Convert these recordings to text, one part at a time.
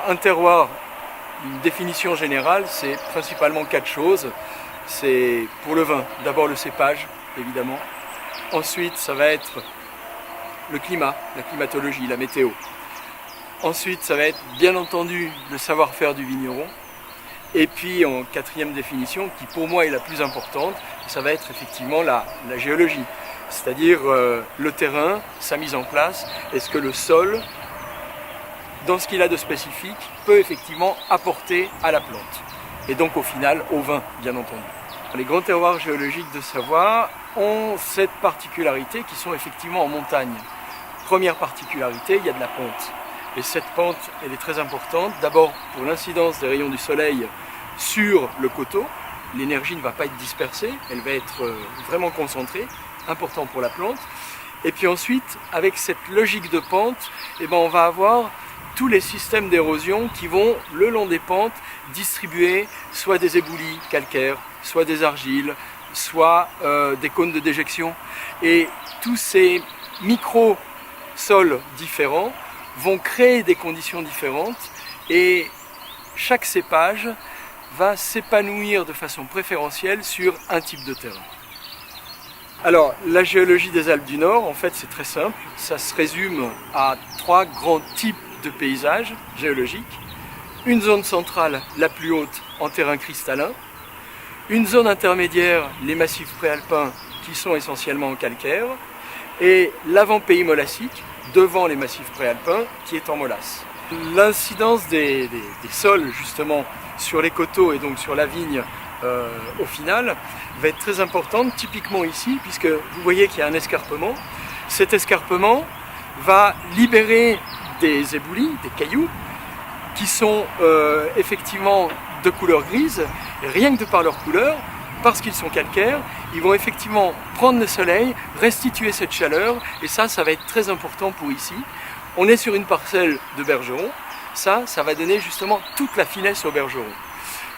Un terroir, une définition générale, c'est principalement 4 choses. C'est pour le vin, d'abord le cépage, évidemment. Ensuite, ça va être le climat, la climatologie, la météo. Ensuite, ça va être bien entendu le savoir-faire du vigneron. Et puis, en 4e définition, qui pour moi est la plus importante, ça va être effectivement la géologie. C'est-à-dire le terrain, sa mise en place, est-ce que le sol, dans ce qu'il a de spécifique, peut effectivement apporter à la plante. Et donc au final, au vin, bien entendu. Les grands terroirs géologiques de Savoie ont cette particularité qui sont effectivement en montagne. Première particularité, il y a de la pente. Et cette pente, elle est très importante. D'abord pour l'incidence des rayons du soleil sur le coteau. L'énergie ne va pas être dispersée, elle va être vraiment concentrée, important pour la plante. Et puis ensuite, avec cette logique de pente, on va avoir tous les systèmes d'érosion qui vont, le long des pentes, distribuer soit des éboulis calcaires, soit des argiles, soit des cônes de déjection. Et tous ces micro-sols différents vont créer des conditions différentes et chaque cépage va s'épanouir de façon préférentielle sur un type de terrain. Alors, la géologie des Alpes du Nord, en fait, c'est très simple. Ça se résume à 3 grands types de paysages géologiques. Une zone centrale, la plus haute, en terrain cristallin. Une zone intermédiaire, les massifs préalpins, qui sont essentiellement en calcaire. Et l'avant-pays molassique, devant les massifs préalpins, qui est en molasse. L'incidence des sols, justement, sur les coteaux et donc sur la vigne, au final, va être très importante, typiquement ici, puisque vous voyez qu'il y a un escarpement. Cet escarpement va libérer des éboulis, des cailloux, qui sont effectivement de couleur grise, et rien que de par leur couleur, parce qu'ils sont calcaires, ils vont effectivement prendre le soleil, restituer cette chaleur, et ça va être très important pour ici. On est sur une parcelle de bergeron, ça va donner justement toute la finesse au bergeron.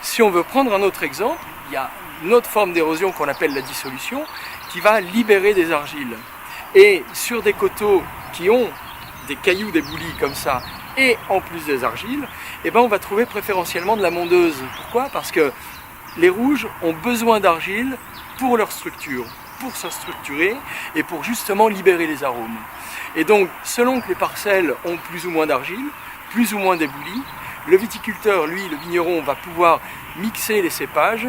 Si on veut prendre un autre exemple, il y a une autre forme d'érosion qu'on appelle la dissolution, qui va libérer des argiles. Et sur des coteaux qui ont des cailloux, des boulis comme ça, et en plus des argiles, on va trouver préférentiellement de la mondeuse. Pourquoi ? Parce que les rouges ont besoin d'argile pour leur structure, pour se structurer et pour justement libérer les arômes. Et donc, selon que les parcelles ont plus ou moins d'argile, plus ou moins d'éboulis, le viticulteur, lui, le vigneron, va pouvoir mixer les cépages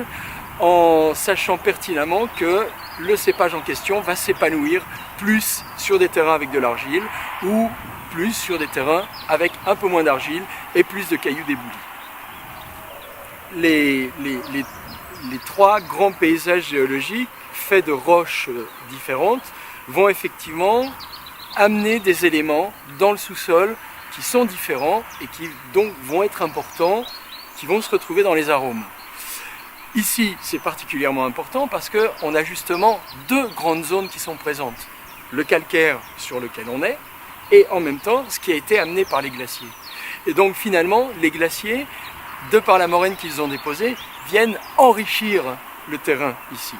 en sachant pertinemment que le cépage en question va s'épanouir plus sur des terrains avec de l'argile ou plus sur des terrains avec un peu moins d'argile et plus de cailloux d'éboulis. Les 3 grands paysages géologiques faits de roches différentes vont effectivement amener des éléments dans le sous-sol qui sont différents et qui donc vont être importants, qui vont se retrouver dans les arômes. Ici, c'est particulièrement important parce qu'on a justement 2 grandes zones qui sont présentes. Le calcaire sur lequel on est et en même temps ce qui a été amené par les glaciers. Et donc finalement, les glaciers, de par la moraine qu'ils ont déposée, viennent enrichir le terrain ici.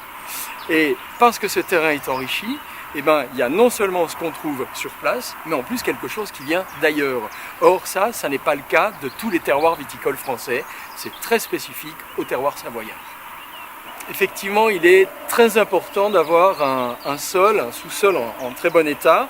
Et parce que ce terrain est enrichi, il y a non seulement ce qu'on trouve sur place, mais en plus quelque chose qui vient d'ailleurs. Or ça n'est pas le cas de tous les terroirs viticoles français, c'est très spécifique au terroir savoyard. Effectivement, il est très important d'avoir un sol, un sous-sol en très bon état.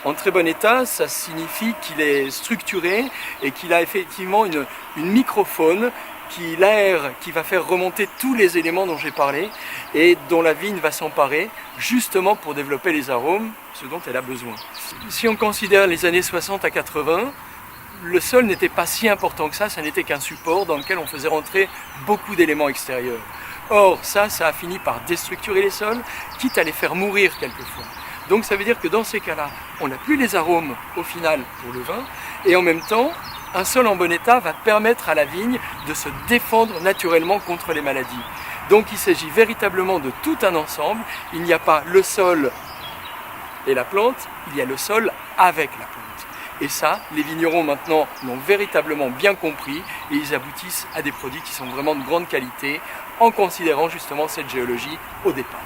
En très bon état, ça signifie qu'il est structuré et qu'il a effectivement une microfaune qui va faire remonter tous les éléments dont j'ai parlé et dont la vigne va s'emparer justement pour développer les arômes, ce dont elle a besoin. Si on considère les années 60 à 80, le sol n'était pas si important que ça n'était qu'un support dans lequel on faisait rentrer beaucoup d'éléments extérieurs. Or, ça a fini par déstructurer les sols, quitte à les faire mourir quelquefois. Donc ça veut dire que dans ces cas-là, on n'a plus les arômes au final pour le vin, et en même temps, un sol en bon état va permettre à la vigne de se défendre naturellement contre les maladies. Donc il s'agit véritablement de tout un ensemble, il n'y a pas le sol et la plante, il y a le sol avec la plante. Et ça, les vignerons maintenant l'ont véritablement bien compris et ils aboutissent à des produits qui sont vraiment de grande qualité en considérant justement cette géologie au départ.